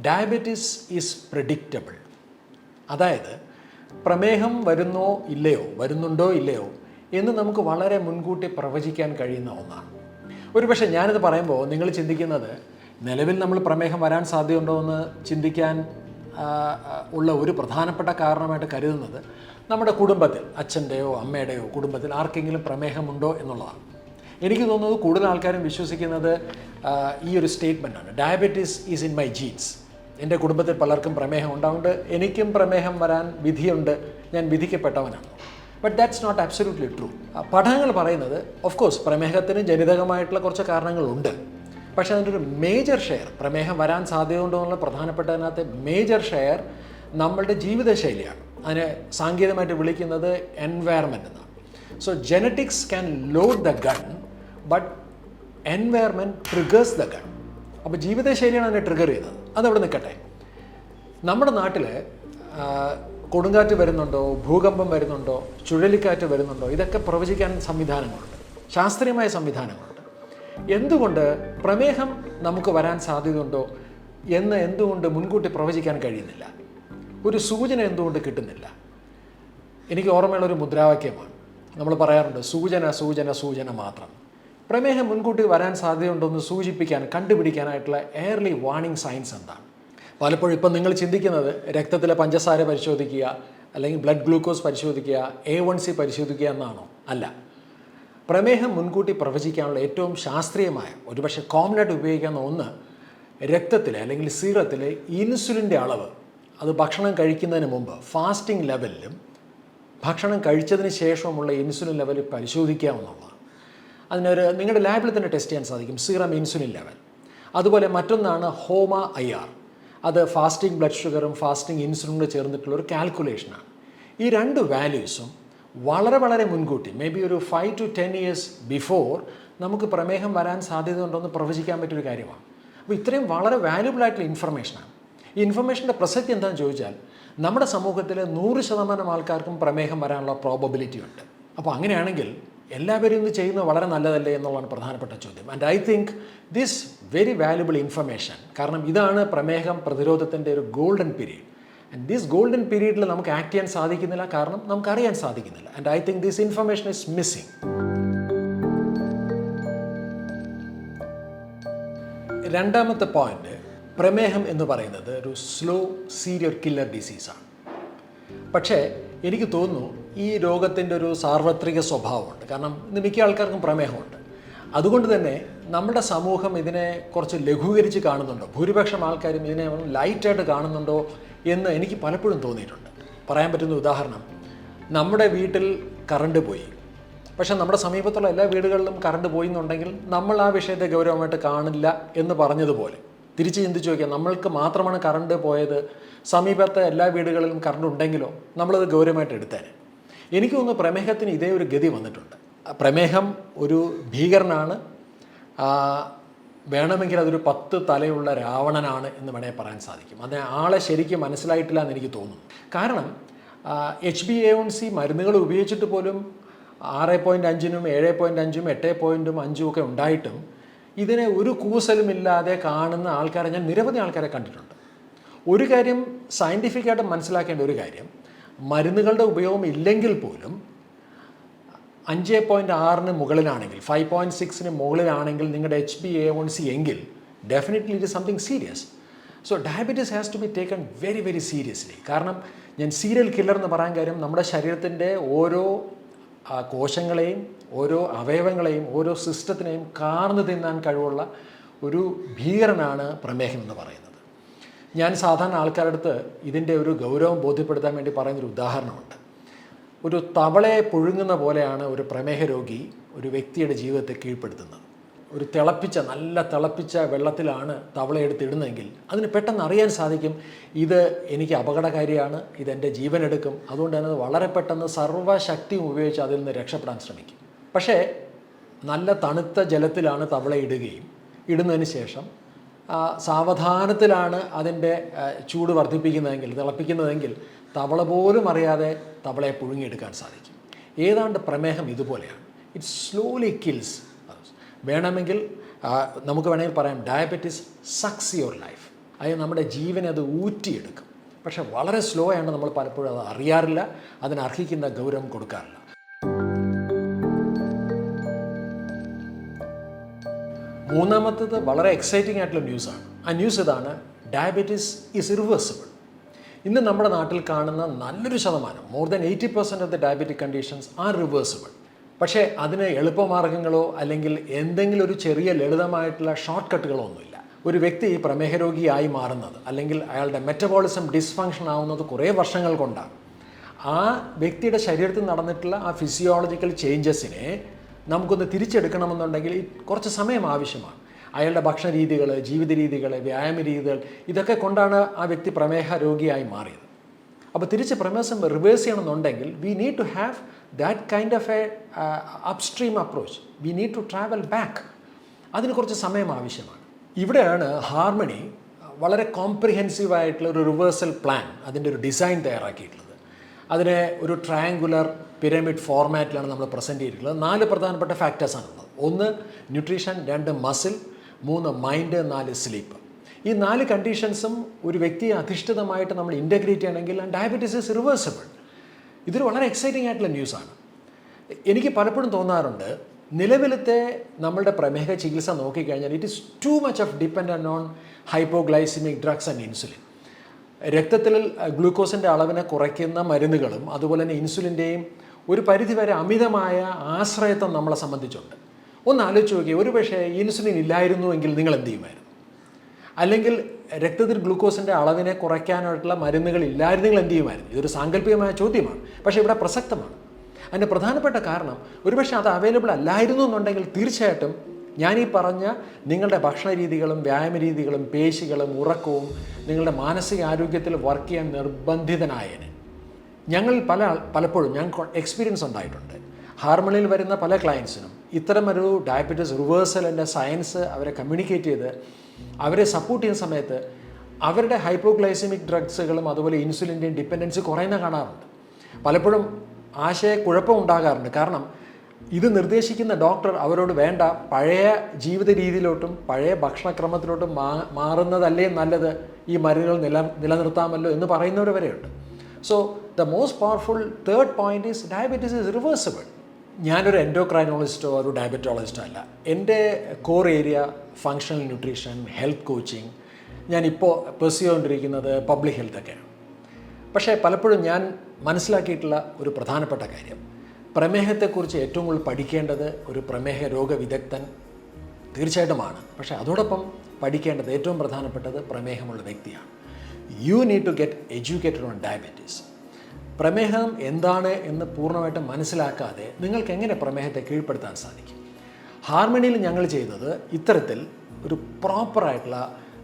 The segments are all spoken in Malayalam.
Diabetes is predictable. അതായത് പ്രമേഹം വരുന്നോ ഇല്ലയോ, വരുന്നുണ്ടോ ഇല്ലയോ എന്ന് നമുക്ക് വളരെ മുൻകൂട്ടി പ്രവചിക്കാൻ കഴിയുന്ന ഒന്നാണ്. ഒരുപക്ഷെ ഞാനിത് പറയുമ്പോൾ നിങ്ങൾ ചിന്തിക്കുന്നത് നിലവിൽ നമ്മൾ പ്രമേഹം വരാൻ സാധ്യതയുണ്ടോ എന്ന് ചിന്തിക്കാൻ ഉള്ള ഒരു പ്രധാനപ്പെട്ട കാരണമായിട്ട് കരുതുന്നത് നമ്മുടെ കുടുംബത്തിൽ അച്ഛൻ്റെയോ അമ്മയുടെയോ കുടുംബത്തിൽ ആർക്കെങ്കിലും പ്രമേഹമുണ്ടോ എന്നുള്ളതാണ്. എനിക്ക് തോന്നുന്നത് കൂടുതൽ ആൾക്കാരും വിശ്വസിക്കുന്നത് ഈ ഒരു സ്റ്റേറ്റ്മെൻറ്റാണ്, diabetes is in my genes. എൻ്റെ കുടുംബത്തിൽ പലർക്കും പ്രമേഹം ഉണ്ടാവുകൊണ്ട് എനിക്കും പ്രമേഹം വരാൻ വിധിയുണ്ട്, ഞാൻ വിധിക്കപ്പെട്ടവനാണ്. But that's not absolutely true. പഠനങ്ങൾ പറയുന്നത് ഓഫ് കോഴ്സ് പ്രമേഹത്തിന് ജനിതകമായിട്ടുള്ള കുറച്ച് കാരണങ്ങളുണ്ട്. പക്ഷേ അതിൻ്റെ ഒരു മേജർ ഷെയർ, പ്രമേഹം വരാൻ സാധ്യതയുണ്ടോ എന്നുള്ള പ്രധാനപ്പെട്ടതിനകത്ത് മേജർ ഷെയർ നമ്മളുടെ ജീവിതശൈലിയാണ്. അതിനെ സാങ്കേതികമായിട്ട് വിളിക്കുന്നത് എൻവയറമെൻ്റ് എന്നാണ്. So genetics can load the gun, but environment triggers the gun. അപ്പോൾ ജീവിതശൈലിയാണ് അതിനെ ട്രിഗർ ചെയ്യുന്നത്. അതവിടെ നിൽക്കട്ടെ. നമ്മുടെ നാട്ടിൽ കൊടുങ്കാറ്റ് വരുന്നുണ്ടോ, ഭൂകമ്പം വരുന്നുണ്ടോ, ചുഴലിക്കാറ്റ് വരുന്നുണ്ടോ, ഇതൊക്കെ പ്രവചിക്കാൻ സംവിധാനങ്ങളുണ്ട്, ശാസ്ത്രീയമായ സംവിധാനങ്ങളുണ്ട്. എന്തുകൊണ്ട് പ്രമേഹം നമുക്ക് വരാൻ സാധ്യതയുണ്ടോ എന്ന് എന്തുകൊണ്ട് മുൻകൂട്ടി പ്രവചിക്കാൻ കഴിയുന്നില്ല? ഒരു സൂചന എന്തുകൊണ്ട് കിട്ടുന്നില്ല? എനിക്ക് ഓർമ്മയുള്ളൊരു മുദ്രാവാക്യമാണ്, നമ്മൾ പറയാറുണ്ട്, സൂചന സൂചന സൂചന മാത്രം. പ്രമേഹം മുൻകൂട്ടി വരാൻ സാധ്യതയുണ്ടോ എന്ന് സൂചിപ്പിക്കാൻ, കണ്ടുപിടിക്കാനായിട്ടുള്ള എയർലി വാർണിംഗ് സയൻസ് എന്താണ്? പലപ്പോഴും ഇപ്പം നിങ്ങൾ ചിന്തിക്കുന്നത് രക്തത്തിലെ പഞ്ചസാര പരിശോധിക്കുക, അല്ലെങ്കിൽ ബ്ലഡ് ഗ്ലൂക്കോസ് പരിശോധിക്കുക, A1C പരിശോധിക്കുക എന്നാണോ? അല്ല. പ്രമേഹം മുൻകൂട്ടി പ്രവചിക്കാനുള്ള ഏറ്റവും ശാസ്ത്രീയമായ, ഒരുപക്ഷെ കോമണായിട്ട് ഉപയോഗിക്കാവുന്ന ഒന്ന്, രക്തത്തിലെ അല്ലെങ്കിൽ സീറത്തിലെ ഇൻസുലിൻ്റെ അളവ്, അത് ഭക്ഷണം കഴിക്കുന്നതിന് മുമ്പ് ഫാസ്റ്റിംഗ് ലെവലിലും ഭക്ഷണം കഴിച്ചതിന് ശേഷമുള്ള ഇൻസുലിൻ ലെവൽ പരിശോധിക്കാവുന്നതാണ്. അതിനൊരു നിങ്ങളുടെ ലാബിൽ തന്നെ ടെസ്റ്റ് ചെയ്യാൻ സാധിക്കും, സീറം ഇൻസുലിൻ ലെവൽ. അതുപോലെ മറ്റൊന്നാണ് HOMA-IR. അത് ഫാസ്റ്റിംഗ് ബ്ലഡ് ഷുഗറും ഫാസ്റ്റിംഗ് ഇൻസുലിനും കൂടെ ചേർന്നിട്ടുള്ള ഒരു കാൽക്കുലേഷനാണ്. ഈ രണ്ട് വാല്യൂസും വളരെ വളരെ മുൻകൂട്ടി, മേ ബി ഒരു 5 to 10 years ബിഫോർ നമുക്ക് പ്രമേഹം വരാൻ സാധ്യതയുണ്ടോയെന്ന് പ്രവചിക്കാൻ പറ്റിയൊരു കാര്യമാണ്. അപ്പോൾ ഇത്രയും വളരെ വാല്യുബിൾ ആയിട്ടുള്ള ഇൻഫർമേഷനാണ്. ഈ ഇൻഫർമേഷൻ്റെ പ്രസക്തി എന്താണെന്ന് ചോദിച്ചാൽ, നമ്മുടെ സമൂഹത്തിൽ 100% ആൾക്കാർക്കും പ്രമേഹം വരാനുള്ള പ്രോബബിലിറ്റി ഉണ്ട്. അപ്പോൾ അങ്ങനെയാണെങ്കിൽ എല്ലാവരും ഇത് ചെയ്യുന്നത് വളരെ നല്ലതല്ലേ എന്നുള്ളതാണ് പ്രധാനപ്പെട്ട ചോദ്യം. And I think this very valuable information, കാരണം ഇതാണ് പ്രമേഹം പ്രതിരോധത്തിൻ്റെ ഒരു golden period. And this golden പീരീഡിൽ നമുക്ക് ആക്ട് ചെയ്യാൻ സാധിക്കുന്നില്ല, കാരണം നമുക്കറിയാൻ സാധിക്കുന്നില്ല. And I think this information is missing. രണ്ടാമത്തെ പോയിന്റ്, പ്രമേഹം എന്ന് പറയുന്നത് ഒരു സ്ലോ സീരിയൽ കില്ലർ ഡിസീസാണ്. പക്ഷേ എനിക്ക് തോന്നുന്നു ഈ രോഗത്തിൻ്റെ ഒരു സാർവത്രിക സ്വഭാവമുണ്ട്. കാരണം ഇന്ന് മിക്ക ആൾക്കാർക്കും പ്രമേഹമുണ്ട്. അതുകൊണ്ട് തന്നെ നമ്മുടെ സമൂഹം ഇതിനെ കുറച്ച് ലഘൂകരിച്ച് കാണുന്നുണ്ടോ, ഭൂരിപക്ഷം ആൾക്കാരും ഇതിനെ ലൈറ്റായിട്ട് കാണുന്നുണ്ടോ എന്ന് എനിക്ക് പലപ്പോഴും തോന്നിയിട്ടുണ്ട്. പറയാൻ പറ്റുന്ന ഉദാഹരണം, നമ്മുടെ വീട്ടിൽ കറണ്ട് പോയി, പക്ഷേ നമ്മുടെ സമീപത്തുള്ള എല്ലാ വീടുകളിലും കറണ്ട് പോയി എന്നുണ്ടെങ്കിൽ നമ്മൾ ആ വിഷയത്തെ ഗൗരവമായിട്ട് കാണില്ല എന്ന് പറഞ്ഞതുപോലെ തിരിച്ച് ചിന്തിച്ച് നോക്കിയാൽ, നമ്മൾക്ക് മാത്രമാണ് കറണ്ട് പോയത്, സമീപത്തെ എല്ലാ വീടുകളിലും കറണ്ട് ഉണ്ടെങ്കിലോ നമ്മളത് ഗൗരവമായിട്ട് എടുത്തേനെ. എനിക്ക് തോന്നുന്നു പ്രമേഹത്തിന് ഇതേ ഒരു ഗതി വന്നിട്ടുണ്ട്. പ്രമേഹം ഒരു ഭീകരനാണ്, വേണമെങ്കിൽ അതൊരു 10 തലയുള്ള രാവണനാണ് എന്ന് വേണമെങ്കിൽ പറയാൻ സാധിക്കും. അത് ആളെ ശരിക്കും മനസ്സിലായിട്ടില്ല എന്ന് എനിക്ക് തോന്നുന്നു. കാരണം HbA1c മരുന്നുകൾ ഉപയോഗിച്ചിട്ട് പോലും 6.5-നും 7.5-ഉം 8.5-ഉം ഒക്കെ ഉണ്ടായിട്ടും ഇതിനെ ഒരു കൂസലുമില്ലാതെ കാണുന്ന ആൾക്കാരെ ഞാൻ നിരവധി ആൾക്കാരെ കണ്ടിട്ടുണ്ട്. ഒരു കാര്യം സയൻറ്റിഫിക്കായിട്ട് മനസ്സിലാക്കേണ്ട ഒരു കാര്യം, മരുന്നുകളുടെ ഉപയോഗം ഇല്ലെങ്കിൽ പോലും 5.6-ന് മുകളിലാണെങ്കിൽ, 5.6-ന് മുകളിലാണെങ്കിൽ നിങ്ങളുടെ HbA1c എങ്കിൽ definitely it is something serious. So diabetes has to be taken very very seriously. കാരണം ഞാൻ സീരിയൽ കില്ലർ എന്ന് പറയാൻ കാര്യം, നമ്മുടെ ശരീരത്തിൻ്റെ ഓരോ കോശങ്ങളെയും ഓരോ അവയവങ്ങളെയും ഓരോ സിസ്റ്റത്തിനെയും കാർന്നു തിന്നാൻ കഴിവുള്ള ഒരു ഭീകരനാണ് പ്രമേഹം എന്ന് പറയുന്നത്. ഞാൻ സാധാരണ ആൾക്കാരുടെ അടുത്ത് ഇതിൻ്റെ ഒരു ഗൗരവം ബോധ്യപ്പെടുത്താൻ വേണ്ടി പറയുന്നൊരു ഉദാഹരണമുണ്ട്. ഒരു തവളയെ പുഴുങ്ങുന്ന പോലെയാണ് ഒരു പ്രമേഹ രോഗി ഒരു വ്യക്തിയുടെ ജീവിതത്തെ കീഴ്പ്പെടുത്തുന്നത്. ഒരു നല്ല തിളപ്പിച്ച വെള്ളത്തിലാണ് തവളയെടുത്തിടുന്നതെങ്കിൽ അതിന് പെട്ടെന്ന് അറിയാൻ സാധിക്കും, ഇത് എനിക്ക് അപകടകാരിയാണ്, ഇതെൻ്റെ ജീവനെടുക്കും. അതുകൊണ്ട് തന്നെ വളരെ പെട്ടെന്ന് സർവ്വശക്തിയും ഉപയോഗിച്ച് അതിൽ നിന്ന് രക്ഷപ്പെടാൻ ശ്രമിക്കും. പക്ഷേ നല്ല തണുത്ത ജലത്തിലാണ് തവള ഇടുന്നതിന് ശേഷം സാവധാനത്തിലാണ് അതിൻ്റെ ചൂട് വർദ്ധിപ്പിക്കുന്നതെങ്കിൽ, തിളപ്പിക്കുന്നതെങ്കിൽ തവള പോലും അറിയാതെ തവളയെ പുഴുങ്ങിയെടുക്കാൻ സാധിക്കും. ഏതാണ്ട് പ്രമേഹം ഇതുപോലെയാണ്. It slowly kills. വേണമെങ്കിൽ നമുക്ക് പറയാം, ഡയബറ്റീസ് സക്സ് യുവർ ലൈഫ്. അത് നമ്മുടെ ജീവനെ അത് ഊറ്റിയെടുക്കും. പക്ഷെ വളരെ സ്ലോ ആണ്, നമ്മൾ പലപ്പോഴും അത് അറിയാറില്ല, അതിനർഹിക്കുന്ന ഗൗരവം കൊടുക്കാറില്ല. മൂന്നാമത്തത് വളരെ എക്സൈറ്റിംഗ് ആയിട്ടുള്ള ന്യൂസാണ്. ആ ന്യൂസ് ഇതാണ്: ഡയബറ്റീസ് ഈസ് ഇറിവേഴ്സിബിൾ. ഇന്ന് നമ്മുടെ നാട്ടിൽ കാണുന്ന നല്ലൊരു ശതമാനം, more than 80% of the diabetic conditions R reversible. പക്ഷേ അതിന് എളുപ്പമാർഗ്ഗങ്ങളോ അല്ലെങ്കിൽ എന്തെങ്കിലും ഒരു ചെറിയ ലളിതമായിട്ടുള്ള ഷോർട്ട് കട്ടുകളോ ഒന്നുമില്ല. ഒരു വ്യക്തി പ്രമേഹ രോഗിയായി മാറുന്നത് അല്ലെങ്കിൽ അയാളുടെ മെറ്റബോളിസം ഡിസ്ഫങ്ഷൻ ആവുന്നത് കുറേ വർഷങ്ങൾ കൊണ്ടാണ്. ആ വ്യക്തിയുടെ ശരീരത്തിൽ നടന്നിട്ടുള്ള ആ ഫിസിയോളജിക്കൽ ചേഞ്ചസിനെ നമുക്കൊന്ന് തിരിച്ചെടുക്കണമെന്നുണ്ടെങ്കിൽ കുറച്ച് സമയം ആവശ്യമാണ്. അയാളുടെ ഭക്ഷണ രീതികൾ, ജീവിത രീതികൾ, വ്യായാമ രീതികൾ, ഇതൊക്കെ കൊണ്ടാണ് ആ വ്യക്തി പ്രമേഹ രോഗിയായി മാറിയത്. അപ്പോൾ തിരിച്ച് പ്രമേഹം റിവേഴ്സ് ചെയ്യണമെന്നുണ്ടെങ്കിൽ we need to have that kind of a upstream approach. We need to travel back. അതിന് കുറച്ച് സമയം ആവശ്യമാണ്. ഇവിടെയാണ് ഹാർമണി വളരെ കോംപ്രിഹെൻസീവായിട്ടുള്ള ഒരു റിവേഴ്സൽ പ്ലാൻ, അതിൻ്റെ ഒരു ഡിസൈൻ തയ്യാറാക്കിയിട്ടുള്ളത്. അതിനെ ഒരു ട്രയാങ്കുലർ പിരമിഡ് ഫോർമാറ്റിലാണ് നമ്മൾ പ്രസൻറ്റ് ചെയ്തിട്ടുള്ളത്. 4 പ്രധാനപ്പെട്ട ഫാക്ടേഴ്സാണുള്ളത്. 1 ന്യൂട്രീഷൻ, 2 മസിൽ, 3 മൈൻഡ്, 4 സ്ലീപ്പ്. ഈ 4 കണ്ടീഷൻസും ഒരു വ്യക്തിയെ അധിഷ്ഠിതമായിട്ട് നമ്മൾ ഇൻ്റഗ്രേറ്റ് ചെയ്യണമെങ്കിൽ ഡയബറ്റീസ് ഈസ് റിവേഴ്സിബിൾ. ഇതൊരു വളരെ എക്സൈറ്റിംഗ് ആയിട്ടുള്ള ന്യൂസാണ്. എനിക്ക് പലപ്പോഴും തോന്നാറുണ്ട്, നിലവിലത്തെ നമ്മളുടെ പ്രമേഹ ചികിത്സ നോക്കിക്കഴിഞ്ഞാൽ it is too much of dependent on hypoglycaemic drugs and insulin. രക്തത്തിൽ ഗ്ലൂക്കോസിൻ്റെ അളവിനെ കുറയ്ക്കുന്ന മരുന്നുകളും അതുപോലെ തന്നെ ഇൻസുലിൻ്റെയും ഒരു പരിധിവരെ അമിതമായ ആശ്രയത്വം നമ്മളെ സംബന്ധിച്ചുണ്ട്. ഒന്ന് ആലോചിച്ച് നോക്കിയാൽ, ഒരു പക്ഷേ ഇൻസുലിൻ ഇല്ലായിരുന്നുവെങ്കിൽ നിങ്ങൾ എന്ത് ചെയ്യുമായിരുന്നു? അല്ലെങ്കിൽ രക്തത്തിൽ ഗ്ലൂക്കോസിൻ്റെ അളവിനെ കുറയ്ക്കാനായിട്ടുള്ള മരുന്നുകൾ ഇല്ലായിരുന്നെങ്കിൽ എന്ത് ചെയ്യുമായിരുന്നു? ഇതൊരു സാങ്കല്പികമായ ചോദ്യമാണ്, പക്ഷേ ഇവിടെ പ്രസക്തമാണ്. അതിൻ്റെ പ്രധാനപ്പെട്ട കാരണം, ഒരുപക്ഷെ അത് അവൈലബിൾ അല്ലായിരുന്നു എന്നുണ്ടെങ്കിൽ തീർച്ചയായിട്ടും ഞാനീ പറഞ്ഞ നിങ്ങളുടെ ഭക്ഷണ രീതികളും വ്യായാമ രീതികളും പേശികളും ഉറക്കവും നിങ്ങളുടെ മാനസിക ആരോഗ്യത്തിൽ വർക്ക് ചെയ്യാൻ നിർബന്ധിതനായേനെ. ഞങ്ങൾ പലപ്പോഴും ഞങ്ങൾക്ക് എക്സ്പീരിയൻസ് ഉണ്ടായിട്ടുണ്ട്. ഹാർമണിയിൽ വരുന്ന പല ക്ലയൻസിനും ഇത്തരമൊരു ഡയബറ്റീസ് റിവേഴ്സലിൻ്റെ സയൻസ് അവരെ കമ്മ്യൂണിക്കേറ്റ് ചെയ്ത് അവരെ സപ്പോർട്ട് ചെയ്യുന്ന സമയത്ത് അവരുടെ ഹൈപ്പോഗ്ലൈസിമിക് ഡ്രഗ്സുകളും അതുപോലെ ഇൻസുലിൻ്റെയും ഡിപ്പെൻഡൻസി കുറയുന്ന കാണാറുണ്ട്. പലപ്പോഴും ആശയക്കുഴപ്പം ഉണ്ടാകാറുണ്ട്. കാരണം ഇത് നിർദ്ദേശിക്കുന്ന ഡോക്ടർ അവരോട് വേണ്ട, പഴയ ജീവിത രീതിയിലോട്ടും പഴയ ഭക്ഷണക്രമത്തിലോട്ടും മാറുന്നതല്ലേ നല്ലത്, ഈ മരുന്നുകൾ നിലനിർത്താമല്ലോ എന്ന് പറയുന്നവർ വരെയുണ്ട്. So the most powerful third point is diabetes is reversible. ഞാനൊരു എൻഡോക്രൈനോളജിസ്റ്റോ ഒരു ഡയബറ്റോളജിസ്റ്റോ അല്ല. എൻ്റെ core area functional nutrition, health coaching, ഞാനിപ്പോൾ പെർസ്യൂ ചെയ്തുകൊണ്ടിരിക്കുന്നത് പബ്ലിക് ഹെൽത്തൊക്കെയാണ്. പക്ഷേ പലപ്പോഴും ഞാൻ മനസ്സിലാക്കിയിട്ടുള്ള ഒരു പ്രധാനപ്പെട്ട കാര്യം, പ്രമേഹത്തെക്കുറിച്ച് ഏറ്റവും കൂടുതൽ പഠിക്കേണ്ടത് ഒരു പ്രമേഹ രോഗവിദഗ്ധൻ തീർച്ചയായിട്ടുമാണ്. പക്ഷേ അതോടൊപ്പം പഠിക്കേണ്ടത് ഏറ്റവും പ്രധാനപ്പെട്ടത് പ്രമേഹമുള്ള വ്യക്തിയാണ്. You need to get educated on diabetes. പ്രമേഹം എന്താണ് എന്ന് പൂർണ്ണമായിട്ടും മനസ്സിലാക്കാതെ നിങ്ങൾക്ക് എങ്ങനെ പ്രമേഹത്തെ കീഴ്പ്പെടുത്താൻ സാധിക്കും? ഹാർമണിയിൽ ഞങ്ങൾ ചെയ്തത് ഇത്തരത്തിൽ ഒരു പ്രോപ്പറായിട്ടുള്ള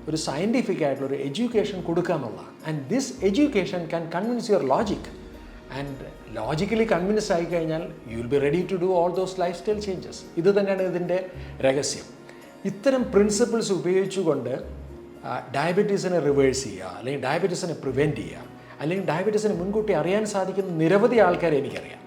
ഒരു സയൻറ്റിഫിക് ആയിട്ടുള്ള ഒരു എഡ്യൂക്കേഷൻ കൊടുക്കുക എന്നുള്ളതാണ്. And this education can convince your logic. And logically convince ആയിക്കഴിഞ്ഞാൽ you will be ready to do all those lifestyle changes. ഇത് തന്നെയാണ് ഇതിൻ്റെ രഹസ്യം. ഇത്തരം പ്രിൻസിപ്പിൾസ് ഉപയോഗിച്ചുകൊണ്ട് ഡയബറ്റീസിനെ റിവേഴ്സ് ചെയ്യുക, അല്ലെങ്കിൽ ഡയബറ്റീസിനെ പ്രിവെൻറ്റ് ചെയ്യുക, അല്ലെങ്കിൽ ഡയബറ്റീസിനെ മുൻകൂട്ടി അറിയാൻ സാധിക്കുന്ന നിരവധി ആൾക്കാരെ എനിക്കറിയാം.